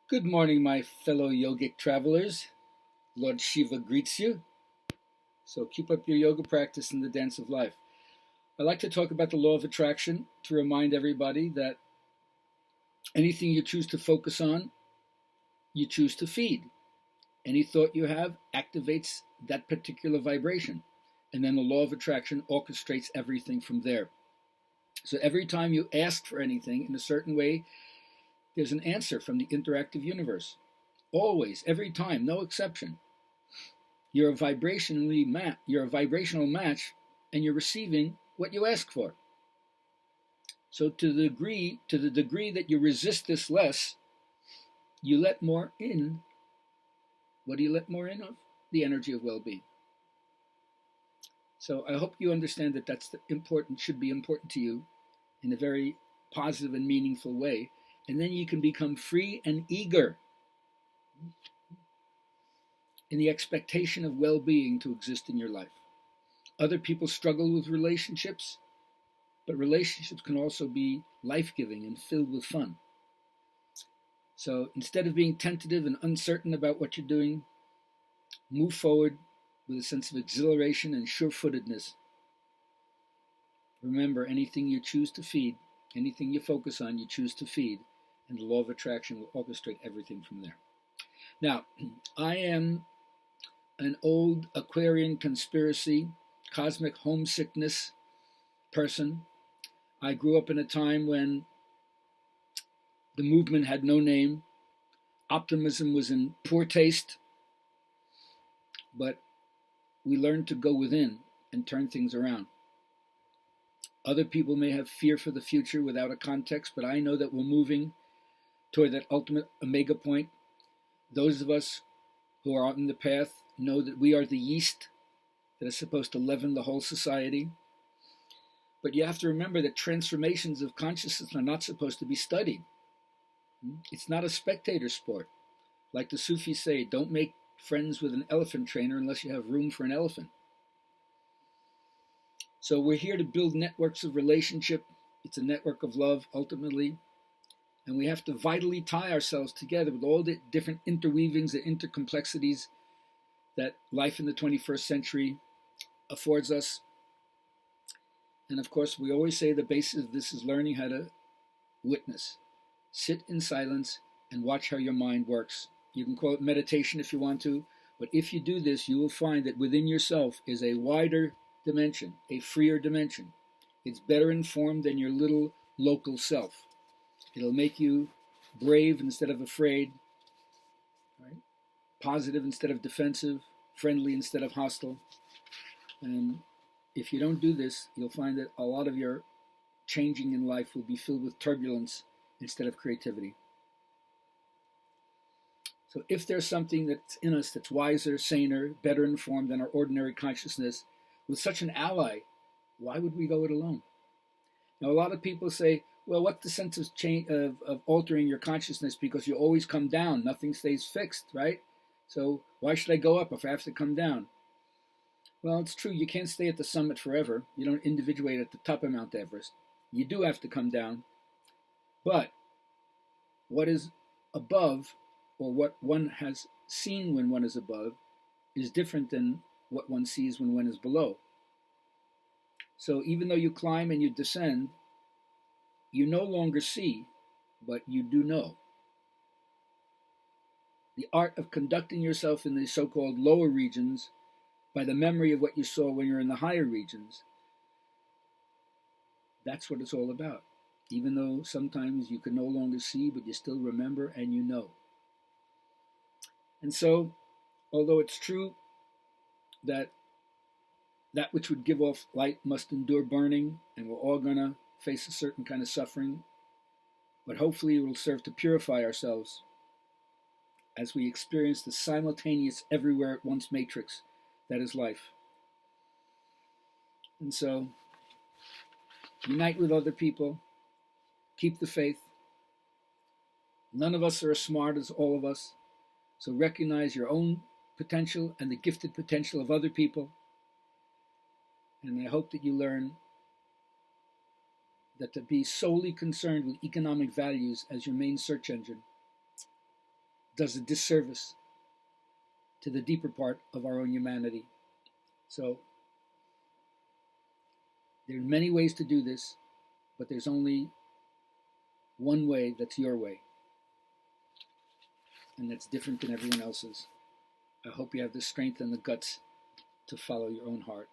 Good morning, my fellow yogic travelers. Lord Shiva greets you. So keep up your yoga practice in the dance of life. I like to talk about the law of attraction to remind everybody that anything you choose to focus on, you choose to feed. Any thought you have activates that particular vibration. And then the law of attraction orchestrates everything from there. So every time you ask for anything in a certain way, there's an answer from the interactive universe. Always, every time, no exception. You're you're a vibrational match, and you're receiving what you ask for. So to the degree that you resist this less, you let more in. What do you let more in of? The energy of well-being. So I hope you understand that should be important to you in a very positive and meaningful way. And then you can become free and eager in the expectation of well-being to exist in your life. Other people struggle with relationships, but relationships can also be life-giving and filled with fun. So instead of being tentative and uncertain about what you're doing, move forward with a sense of exhilaration and sure-footedness. Remember, anything you choose to feed, anything you focus on, you choose to feed, and the law of attraction will orchestrate everything from there. Now, I am an old Aquarian Conspiracy, cosmic homesickness person. I grew up in a time when the movement had no name. Optimism was in poor taste, but we learned to go within and turn things around. Other people may have fear for the future without a context, but I know that we're moving toward that ultimate omega point. Those of us who are on the path know that we are the yeast that is supposed to leaven the whole society. But you have to remember that transformations of consciousness are not supposed to be studied. It's not a spectator sport. Like the Sufis say, don't make friends with an elephant trainer unless you have room for an elephant. So we're here to build networks of relationship. It's a network of love, ultimately. And we have to vitally tie ourselves together with all the different interweavings and intercomplexities that life in the 21st century affords us. And of course, we always say the basis of this is learning how to witness. Sit in silence and watch how your mind works. You can call it meditation if you want to, but if you do this, you will find that within yourself is a wider dimension, a freer dimension. It's better informed than your little local self. It'll make you brave instead of afraid, right? Positive instead of defensive, friendly instead of hostile. And if you don't do this, you'll find that a lot of your changing in life will be filled with turbulence instead of creativity. So if there's something that's in us that's wiser, saner, better informed than our ordinary consciousness, with such an ally, why would we go it alone? Now, a lot of people say, well, what's the sense of altering your consciousness because you always come down, nothing stays fixed, right? So why should I go up if I have to come down? Well, it's true, you can't stay at the summit forever. You don't individuate at the top of Mount Everest. You do have to come down. But what is above, or what one has seen when one is above, is different than what one sees when one is below. So even though you climb and you descend, you no longer see, but you do know. The art of conducting yourself in the so-called lower regions by the memory of what you saw when you're in the higher regions, that's what it's all about. Even though sometimes you can no longer see, but you still remember and you know. And so, although it's true that that which would give off light must endure burning, and we're all going to face a certain kind of suffering, but hopefully it will serve to purify ourselves as we experience the simultaneous everywhere at once matrix that is life. And so, unite with other people, keep the faith. None of us are as smart as all of us, so recognize your own potential and the gifted potential of other people. And I hope that you learn that to be solely concerned with economic values as your main search engine does a disservice to the deeper part of our own humanity. So there are many ways to do this, but there's only one way that's your way, and that's different than everyone else's. I hope you have the strength and the guts to follow your own heart.